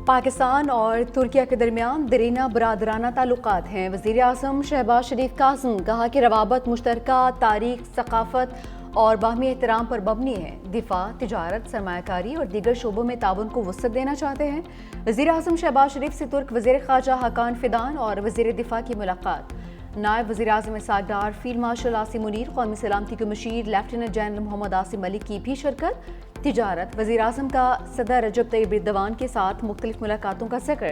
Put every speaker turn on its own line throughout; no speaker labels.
पाकिस्तान और तुर्किया के दरमियान दरीना बरादराना ताल्लुकात हैं। वज़ीर आज़म शहबाज शरीफ कासिम कहा कि रवाबत मुश्तरका तारीख, सकाफत और बाहमी एहतराम पर मबनी है। दिफा, तिजारत, सरमायाकारी और दीगर शोबों में ताउन को वुसअत देना चाहते हैं। वज़ीर आज़म शहबाज शरीफ से तुर्क वज़ीर ख़ारजा हकान फिदान और वज़ीर दिफा की मुलाकात। नायब वज़ीर आज़म इसहाक डार, फील्ड मार्शल आसिम मुनीर, कौमी सलामती के मुशीर लेफ्टिनेंट जनरल मोहम्मद आसिम मलिक की भी शिरकत। तिजारत, वज़ीर आज़म का सदर रजब तैयब एर्दोगान के साथ मुख्तलिफ मुलाकातों का जिक्र।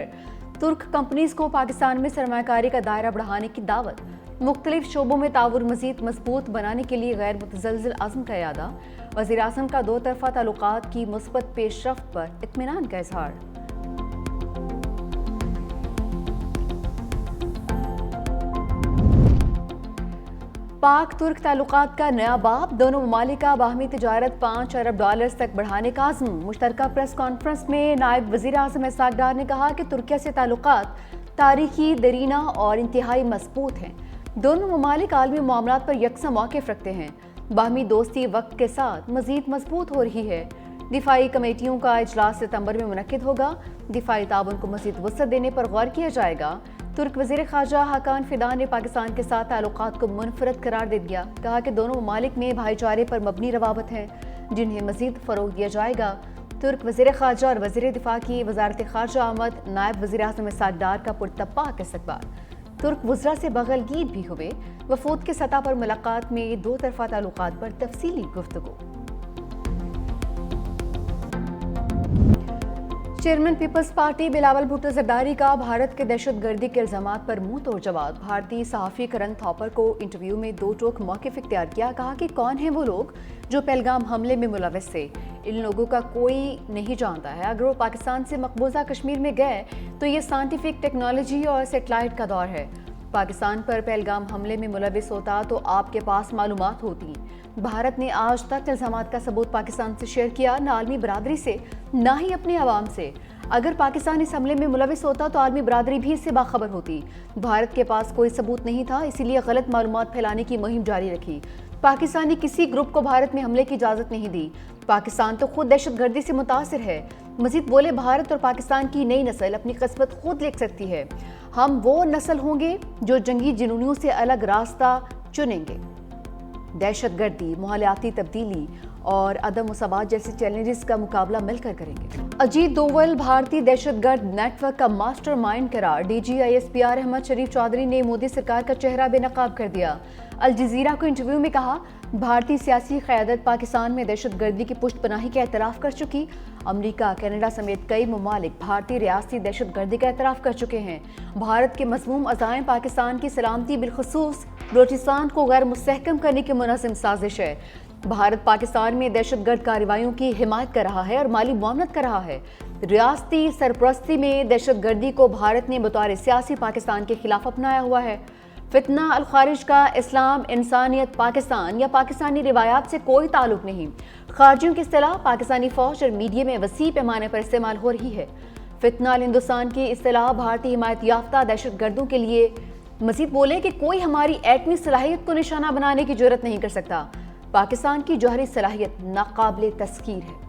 तुर्क कंपनीज़ को पाकिस्तान में सरमायाकारी का दायरा बढ़ाने की दावत। मुख्तलिफ शोबों में ताउन मज़ीद मजबूत बनाने के लिए गैर मुतज़लज़िल अज़्म का इरादा। वज़ीर आज़म का दो तरफ़ा ताल्लुकात की मुस्बत पेशरफ्त पर इत्मीनान का इज़हार। पाक तुर्क ताल्लुकात का नया बाब, दोनों ममालिक का बाहमी तिजारत $5 अरब तक बढ़ाने का आज़म। मुश्तरका प्रेस कॉन्फ्रेंस में नायब वज़ीर आज़म इसहाक डार ने कहा कि तुर्किया से ताल्लुकात तारीखी, दरीना और इंतहाई मजबूत हैं। दोनों ममालिक आलमी मामलात पर यकसा मौक़िफ़ रखते हैं। बाहमी दोस्ती वक्त के साथ मज़ीद मजबूत हो रही है। दिफाई कमेटियों का इजलास सितंबर में मुनक्किद होगा। दिफाई ताउन को मज़ीद वुसअत देने पर गौर किया जाएगा। तुर्क वज़ीर ख़ारजा हकान फिदान ने पाकिस्तान के साथ ताल्लुकात को मुनफरद करार दे दिया। कहा कि दोनों ममालिक में भाईचारे पर मबनी रवाबत हैं, जिन्हें मज़ीद फ़रोग़ दिया जाएगा। तुर्क वज़ीर ख़ारजा और वज़ीर दिफा की वज़ारत ख़ारजा आमद। नायब वज़ीर आज़म इसहाक डार का पुरतपाक इस्तक़बाल। तुर्क वज़रा से बगलगीर भी हुए। वफ़ूद के सतह पर मुलाकात में दो तरफ़ा ताल्लुकात पर तफसीली गुफ्तगू। चेयरमैन पीपल्स पार्टी बिलावल भुट्टो ज़रदारी का भारत के दहशत गर्दी के इल्ज़ामात पर मुंह तोड़ जवाब। भारतीय सहाफ़ी करण थॉपर को इंटरव्यू में दो टोक मौक़िफ़ इख्तियार किया। कहा कि कौन हैं वो लोग जो पहलगाम हमले में मुलव्वस थे। इन लोगों का कोई नहीं जानता है। अगर वो पाकिस्तान से मकबूजा कश्मीर में गए तो ये साइंटिफिक टेक्नोलॉजी और सेटेलाइट का दौर है। पाकिस्तान पर पहलगाम हमले में मुलव्वस होता तो आपके पास मालूमात होती। भारत ने आज तक इल्ज़ामात का सबूत पाकिस्तान से शेयर किया, ना आलमी बरादरी से, ना ही अपने अवाम से। अगर पाकिस्तान इस हमले में मुलव्वस होता तो आलमी बरादरी भी इससे बाखबर होती। भारत के पास कोई सबूत नहीं था, इसीलिए गलत मालूमात फैलाने की मुहिम जारी रखी। पाकिस्तानी किसी ग्रुप को भारत में हमले की इजाज़त नहीं दी। पाकिस्तान तो खुद दहशत गर्दी से मुतासिर है। मजीद बोले, भारत और पाकिस्तान की नई नस्ल अपनी किस्मत खुद लिख सकती है। हम वो नस्ल होंगे जो जंगी जुनूनियों से अलग रास्ता चुनेंगे। दहशत गर्दी, माहौलियाती तब्दीली और अदम मुसावात जैसे चैलेंजेस का मुकाबला मिलकर करेंगे। अजीत दोवल भारतीय दहशतगर्द नेटवर्क का मास्टरमाइंड करार। DGISPR अहमद शरीफ चौधरी ने मोदी सरकार का चेहरा बेनकाब कर दिया। अल जज़ीरा को इंटरव्यू में कहा, भारतीय सियासी क़यादत पाकिस्तान में दहशत गर्दी की पुष्ट पनाही का एतराफ़ कर चुकी। अमरीका, कनाडा समेत कई ममालिक भारतीय रियासती दहशत गर्दी का एतराफ़ कर चुके हैं। भारत के मज़मूम अज़ाइम पाकिस्तान की सलामती बिलखसूस बलोचिस्तान को गैर मुस्तहकम करने की मुनज़्ज़म साजिश है। भारत पाकिस्तान में दहशतगर्द कार्रवाइयों की हिमायत कर रहा है और माली मुआवनत कर रहा है। रियासती सरपरस्ती में दहशत गर्दी को भारत ने बतौर सियासी पाकिस्तान के खिलाफ अपनाया हुआ है। फितना अल खारिज का इस्लाम, इंसानियत, पाकिस्तान या पाकिस्तानी रिवायात से कोई ताल्लुक नहीं। खारजियों की इस्तिलाह पाकिस्तानी फौज और मीडिया में वसी पैमाने पर इस्तेमाल हो रही है। फितना अल हिंदुस्तान की इस्तिलाह भारतीय हिमायत याफ्ता दहशत गर्दों के लिए। मजीद बोले कि कोई हमारी एटमी सलाहियत को निशाना बनाने की जरूरत नहीं कर सकता। पाकिस्तान की जौहरी सलाहियत नाकाबिले तस्कीर है।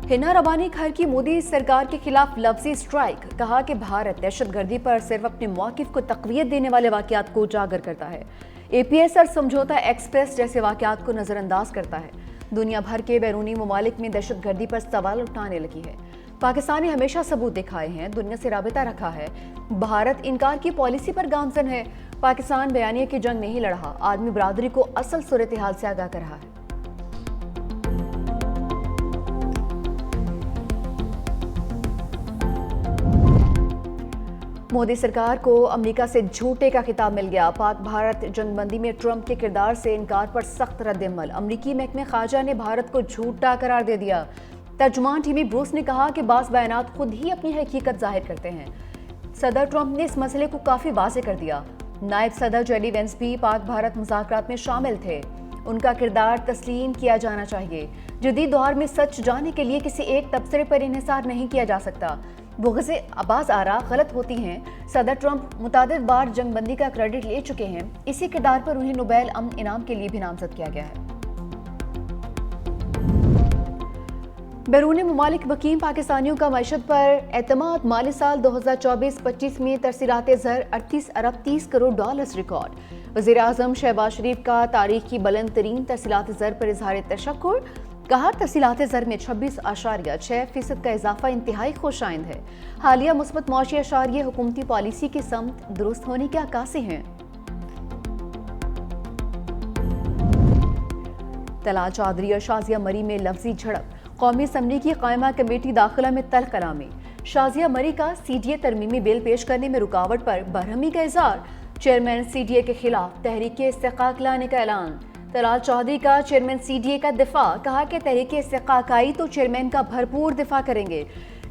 हिना रबानी खैर की मोदी सरकार के खिलाफ लफ्जी स्ट्राइक। कहा कि भारत दहशत गर्दी पर सिर्फ अपने मौक़िफ़ को तक़वियत देने वाले वाक़यात को उजागर करता है। APS और समझौता एक्सप्रेस जैसे वाक़यात को नज़रअंदाज करता है। दुनिया भर के बैरूनी ममालिक में दहशत गर्दी पर सवाल उठाने लगी है। पाकिस्तान ने हमेशा सबूत दिखाए हैं, दुनिया से राबिता रखा है। भारत इनकार की पॉलिसी पर गामजन है। पाकिस्तान बयानिया की जंग नहीं लड़ा, आदमी बरादरी को असल सूरत हाल से आगाह कर रहा है। मोदी सरकार को अमेरिका से झूठे का खिताब मिल गया। पाक भारत जंगबंदी में ट्रंप के किरदार से इनकार पर सख्त रद्द-ए-अमल। अमरीकी महकमे खारजा ने भारत को झूठा करार दे दिया। तर्जुमान टीमी ब्रूस ने कहा कि बास बयानात खुद ही अपनी हकीकत जाहिर करते हैं। सदर ट्रंप ने इस मसले को काफ़ी वाज़ेह कर दिया। नायब सदर जेडी वेंस भी पाक भारत मुज़ाकरात में शामिल थे। उनका किरदार तस्लीम किया जाना चाहिए। जदीद दौर में सच जानने के लिए किसी एक तबसरे पर इन्हिसार नहीं किया जा सकता। बुग़्ज़ अब्बास आरा गलत होती हैं। सदर ट्रंप मुतादिद बार जंगबंदी का क्रेडिट ले चुके हैं। इसी किरदार पर उन्हें नोबेल अमन इनाम के लिए भी नामज़द किया गया है। बैरून ममालिक मुकीम पाकिस्तानियों का मईशत पर एतमाद माली साल 2024-25 में तरसीलात ज़र 38 अरब 30 करोड़ डॉलर्स रिकॉर्ड। वज़ीर आज़म शहबाज शरीफ का तारीख की बुलंद तरीन तरसीलात ज़र पर इजहार तशक्कुर। कहा तरसीलात ज़र में 26.6% का इजाफा इंतहाई खुशाइंद है। हालिया मुस्बत मौशी अशारिये हुकूमती पॉलिसी की समत दुरुस्त होने के अक्कासी हैं। तला चौधरी और शाजिया मरी में लफ्जी झड़प। कौमी असम्बली की कायमा कमेटी दाखिला में तल्ख कलामी। शाजिया मरी का सीडीए तरमीमी बिल पेश करने में रुकावट पर बरहमी का इजहार। चेयरमैन सीडीए के खिलाफ तहरीक इस्तिकाक लाने का ऐलान। तलाल चौधरी का चेयरमैन सीडीए का दिफा। कहा कि तहरीक इस्तिकाक आई तो चेयरमैन का भरपूर दिफा करेंगे।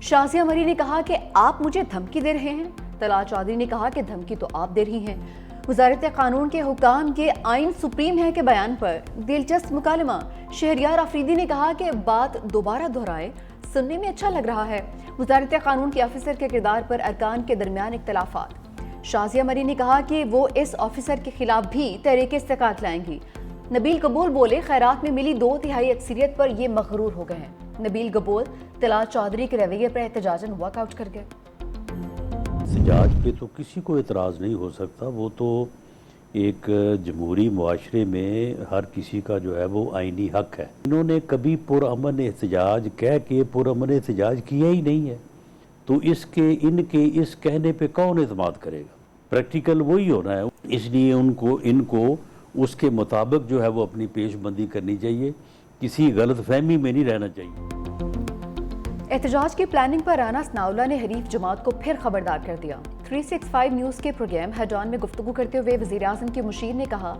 शाजिया मरी ने कहा कि आप मुझे धमकी दे रहे हैं। तलाल चौधरी ने कहा कि धमकी तो आप दे रही हैं। वजारत कानून के हुकाम के आइन सुप्रीम है के बयान पर दिलचस्प मुकालमा। शहरियार आफरीदी ने कहा कि बात दोबारा दोहराए, सुनने में अच्छा लग रहा है। वजारत कानून के ऑफिसर के किरदार पर अरकान के दरमियान इख्तलाफात। शाजिया मरी ने कहा कि वो इस ऑफिसर के खिलाफ भी तहरीक इस्तिकाक लाएंगी। नबील कबूल बोले खैरात में मिली 2/3 अक्सरियत पर ये मगरूर हो गए हैं। नबील कबूल तलाल चौधरी के रवैये पर एहतजाजन वॉकआउट कर गए।
एहतजाज पे तो किसी को एतराज़ नहीं हो सकता, वो तो एक जमहूरी मुआशरे में हर किसी का जो है वो आइनी हक है। इन्होंने कभी पुरअमन एहतजाज कह के पुरअमन एहतजाज किया ही नहीं है, तो इनके इस कहने पे कौन एतमाद करेगा। प्रैक्टिकल वही होना है, इसलिए इनको उसके मुताबिक जो है वो अपनी पेशबंदी करनी चाहिए, किसी गलत फहमी में नहीं रहना चाहिए।
एहतजाज की प्लानिंग पर राना सनाउल्लाह ने हरीफ जमात को फिर खबरदार कर दिया। 365 न्यूज़ के प्रोग्राम हेड ऑन में गुफ्तगू करते हुए वज़ीर आज़म के मुशीर ने कहा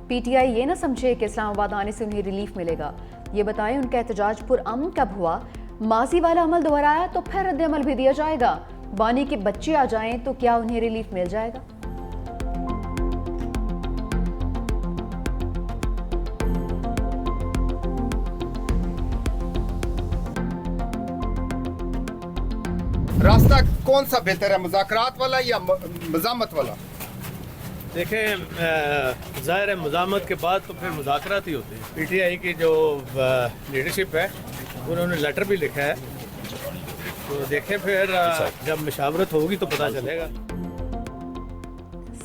पीटीआई ये न समझे कि इस्लामाबाद आने से उन्हें रिलीफ मिलेगा। ये बताएं उनका एहतजाज पुरअमन कब हुआ। माजी वाला अमल दोहराया तो फिर रद्द अमल भी दिया जाएगा। बानी के बच्चे आ जाएं तो क्या उन्हें रिलीफ मिल जाएगा।
रास्ता कौन सा बेहतर है, मुज़ाकरात वाला या मज़ामत वाला?
देखें, ज़ाहिर है मज़ामत के बाद तो फिर मुज़ाकरात ही होते हैं। पीटीआई की जो लीडरशिप है उन्होंने लेटर भी लिखा है, तो देखें फिर जब मशावरत होगी तो पता चलेगा।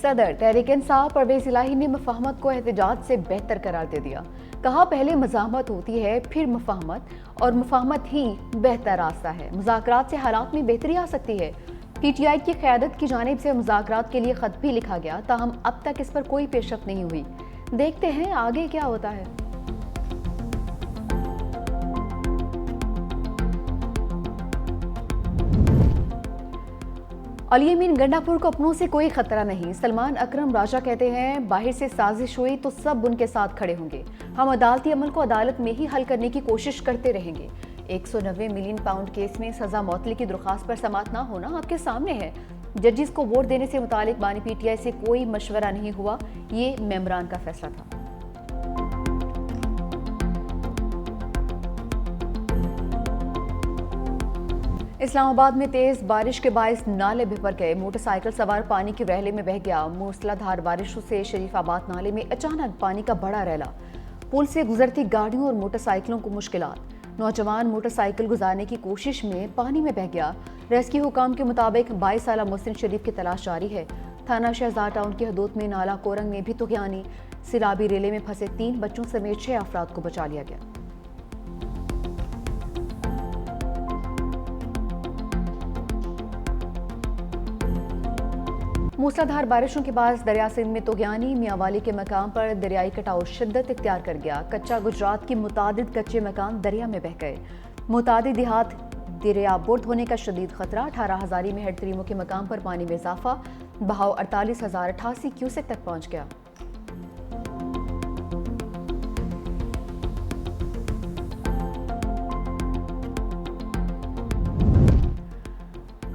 सदर तहरीक इंसाफ परवेज़ इलाही ने मुफाहमत को एहतजाज से बेहतर करार दे दिया। कहा पहले मज़ाहमत होती है फिर मुफाहमत, और मुफाहमत ही बेहतर रास्ता है। मुज़ाकरात से हालात में बेहतरी आ सकती है। पीटीआई की क़यादत की जानिब से मुज़ाकरात के लिए ख़त भी लिखा गया, ताहम अब तक इस पर कोई पेशरफ्त नहीं हुई। देखते हैं आगे क्या होता है। अली अमीन गंडापुर को अपनों से कोई खतरा नहीं। सलमान अकरम राजा कहते हैं बाहर से साजिश हुई तो सब उनके साथ खड़े होंगे। हम अदालती अमल को अदालत में ही हल करने की कोशिश करते रहेंगे। 190 मिलियन पाउंड केस में सजा मौतली की दरख्वास्त पर समाअत ना होना आपके सामने है। जजिस को वोट देने से मुतालिक बानी पीटीआई से कोई मशवरा नहीं हुआ, ये मेंबरान का फैसला था। इस्लामाबाद में तेज बारिश के बायस नाले बिफर गए। मोटरसाइकिल सवार पानी के रहले में बह गया। मूसलाधार बारिशों से शरीफाबाद नाले में अचानक पानी का बड़ा रैला। पुल से गुजरती गाड़ियों और मोटरसाइकिलों को मुश्किलात। नौजवान मोटरसाइकिल गुजारने की कोशिश में पानी में बह गया। रेस्क्यू हुकाम के मुताबिक 22 साला मोहसिन शरीफ की तलाश जारी है। थाना शहजाद टाउन की हदूद में नाला कोरंग में भी तुगयानी। सिराबी रेले में फंसे 3 बच्चों समेत 6 अफराद को बचा लिया गया। मूसलाधार बारिशों के बाद दरिया सिंध में तुगयानी मियांवाली के मकाम पर दरियाई कटाव शिद्दत इख्तियार कर गया। कच्चा गुजरात की मुतादिद कच्चे मकान दरिया में बह गए। मुतादिद देहात दरिया बुर्द होने का शदीद खतरा। 18 हजारी में हेड तरीमों के मकाम पर पानी में इजाफा। बहाव 48,088 क्यूसेक तक पहुंच गया।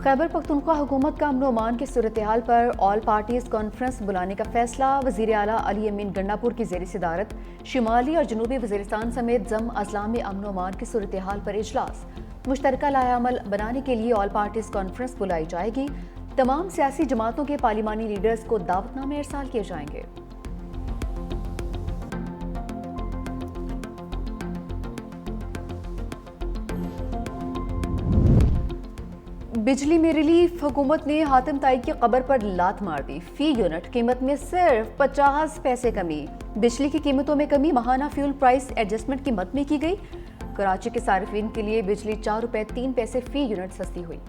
खैबर पख्तूनख्वा हुकूमत का अमन अमान की सूरत हाल पर ऑल पार्टीज कॉन्फ्रेंस बुलाने का फैसला। वज़ीर आला अली अमीन गंडापुर की ज़ेर सदारत शिमाली और जनूबी वज़ीरिस्तान समेत ज़म अज़लां में अमन अमान की सूरत हाल पर इजलास। मुश्तरका लाएअमल बनाने के लिए ऑल पार्टीज कॉन्फ्रेंस बुलाई जाएगी। तमाम सियासी जमातों के पार्लिमानी लीडर्स को दावतनामे इरसाल किए जाएंगे। बिजली में रिलीफ, हुकूमत ने हातिम ताई की कब्र पर लात मार दी। फी यूनिट कीमत में सिर्फ 50 पैसे कमी। बिजली की कीमतों में कमी माहाना फ्यूल प्राइस एडजस्टमेंट की मद में की गई। कराची के सार्फिन के लिए बिजली 4 रुपए 3 पैसे फी यूनिट सस्ती हुई।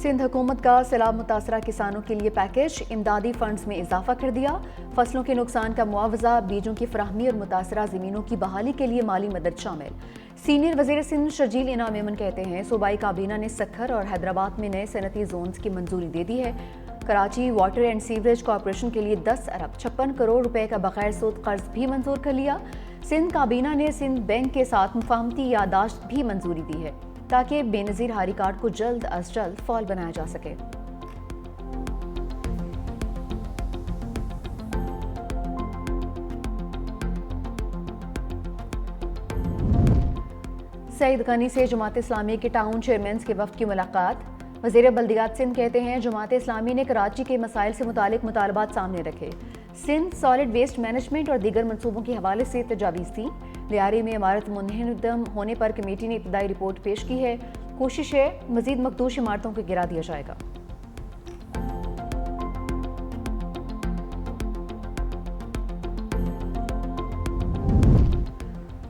सिंध हुकूमत का सैलाब मुतासरा किसानों के लिए पैकेज, इमदादी फंड्स में इजाफा कर दिया। फसलों के नुकसान का मुआवजा, बीजों की फराहमी और मुतासरा ज़मीनों की बहाली के लिए माली मदद शामिल। सीनियर वज़ीर सिंध शर्जील इनाम मेमन कहते हैं सूबाई काबीना ने सक्खर और हैदराबाद में नए सनती जोन्स की मंजूरी दे दी है। Karachi water and sewerage corporation के लिए 10 अरब 56 करोड़ रुपए का बगैर सूद कर्ज भी मंजूर कर लिया। सिंध काबीना ने सिंध बैंक के साथ मुफाहमती यादाश्त भी मंजूरी दी है ताकि बेनज़ीर हारी कार्ड को जल्द अज जल्द फॉल बनाया जा सके। सईद गनी से जमात इस्लामी के टाउन चेयरमैन के वफ्द की मुलाकात। वज़ीर बल्दियात सिंध कहते हैं जमात इस्लामी ने कराची के मसाइल से मुतालिक मुतालबात सामने रखे। सिंध सॉलिड वेस्ट मैनेजमेंट और दीगर मनसूबों के हवाले से तजावीज़ दी। लियारी में इमारत मुनहदम होने पर कमेटी ने इब्तदाई रिपोर्ट पेश की है। कोशिश है मजीद मखदूश इमारतों को गिरा दिया जाएगा।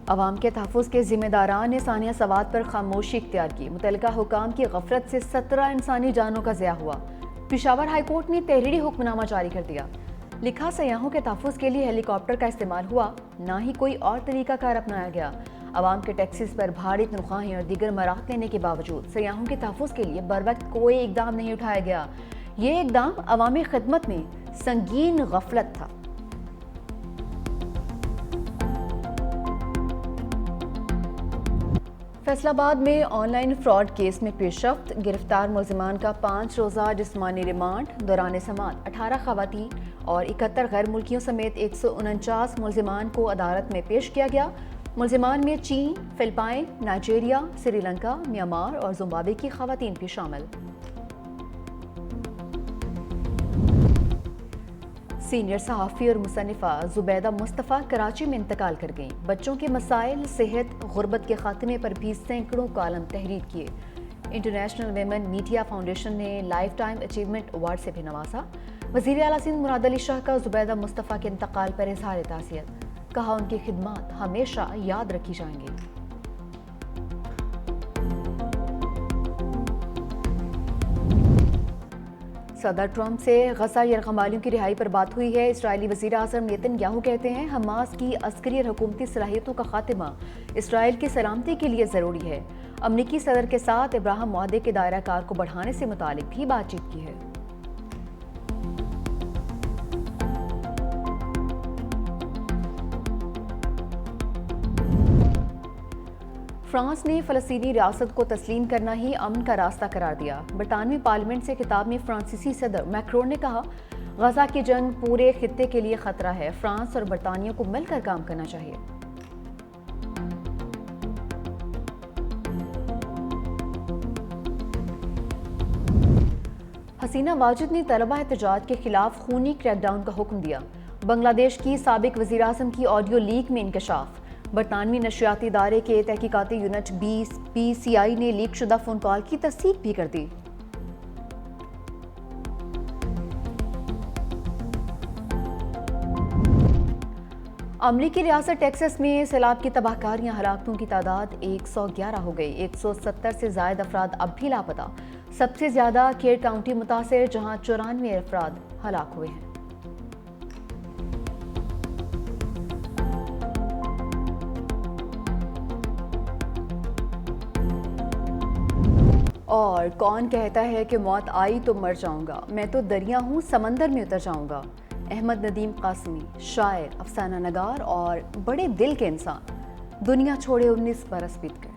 अवाम के तहफ़्फ़ुज़ के ज़िम्मेदारान ने सानिया सवात पर खामोशी इख्तियार की। मुतल्लिका हुकाम की गफलत से 17 इंसानी जानों का ज़िया हुआ। पेशावर हाई कोर्ट ने तहरीरी हुक्मनामा जारी कर दिया। लिखा सयाहों के तहफ़्फ़ुज़ के लिए हेलीकॉप्टर का इस्तेमाल हुआ, ना ही कोई और तरीक़ाकार अपनाया गया। अवाम के टैक्सीज पर भारी तनख्वाहें और दीगर मराहत लेने के बावजूद सयाहों के तहफ़्फ़ुज़ के लिए बरवक्त कोई इकदाम नहीं उठाया गया। ये इकदाम अवामी खिदमत में संगीन गफलत था। फैसलाबाद में ऑनलाइन फ्रॉड केस में पेशरफ्त, गिरफ्तार मुलजिमान का 5 रोज़ा जिस्मानी रिमांड। दौरान समाअत 18 खवातीन और 71 गैर मुल्कियों समेत 149 मुलजिमान को अदालत में पेश किया गया। मुलजिमान में चीन, फिलिपाइन, नाइजीरिया, श्रीलंका, म्यांमार और जिम्बाब्वे की खवातीन भी शामिल। सीनियर सहाफ़ी और मुसन्निफ़ा ज़ुबैदा मुस्तफ़ा कराची में इंतकाल कर गईं। बच्चों के मसाइल, सेहत, गुर्बत के खात्मे पर भी सैकड़ों कालम तहरीर किए। इंटरनेशनल वेमेन मीडिया फाउंडेशन ने लाइफ टाइम अचीवमेंट अवार्ड से भी नवाजा। वज़ीर आला सिंध मुराद अली शाह का ज़ुबैदा मुस्तफ़ा के इंतकाल पर इज़हार ताज़ियत। कहा उनकी खिदमत हमेशा याद रखी जाएंगी। सदर ट्रंप से गजा यरगमालियों की रिहाई पर बात हुई है। इस्राएली वज़ीर आज़म नेतन्याहू कहते हैं हमास की अस्करी और हुकूमती सलाहियतों का खात्मा इसराइल की सलामती के लिए ज़रूरी है। अमरीकी सदर के साथ इब्राहिम मुआहदे के दायरा कार को बढ़ाने से मुतालिक भी बातचीत की है। फ्रांस ने फ़लस्तीनी रियासत को तस्लीम करना ही अमन का रास्ता करार दिया। बरतानवी पार्लियामेंट से खिताब में फ्रांसीसी सदर मैक्रोन ने कहा गजा की जंग पूरे खित्ते के लिए खतरा है। फ्रांस और बरतानिया को मिलकर काम करना चाहिए। हसीना वाजिद ने तलबा एहतजाज के खिलाफ खूनी क्रैकडाउन का हुक्म दिया। बांग्लादेश की साबिक वज़ीर आज़म की ऑडियो लीक में इंकशाफ। बरतानवी नशियाती इदारे के तहकीकाती यूनिट BPCI ने लीक शुदा फ़ोन कॉल की तस्दीक भी कर दी। अमरीकी रियासत टेक्सास में सैलाब की तबाहकारियां, हलाकतों की तादाद 111 हो गई। 170 से ज़ायद अफराद अब भी लापता। सबसे ज़्यादा केर काउंटी मुतासर, जहां 94 अफराद हलाक हुए हैं। और कौन कहता है कि मौत आई तो मर जाऊंगा, मैं तो दरिया हूँ समंदर में उतर जाऊंगा। अहमद नदीम कासमी, शायर, अफसाना नगार और बड़े दिल के इंसान। दुनिया छोड़े 19 बरस बीत गए।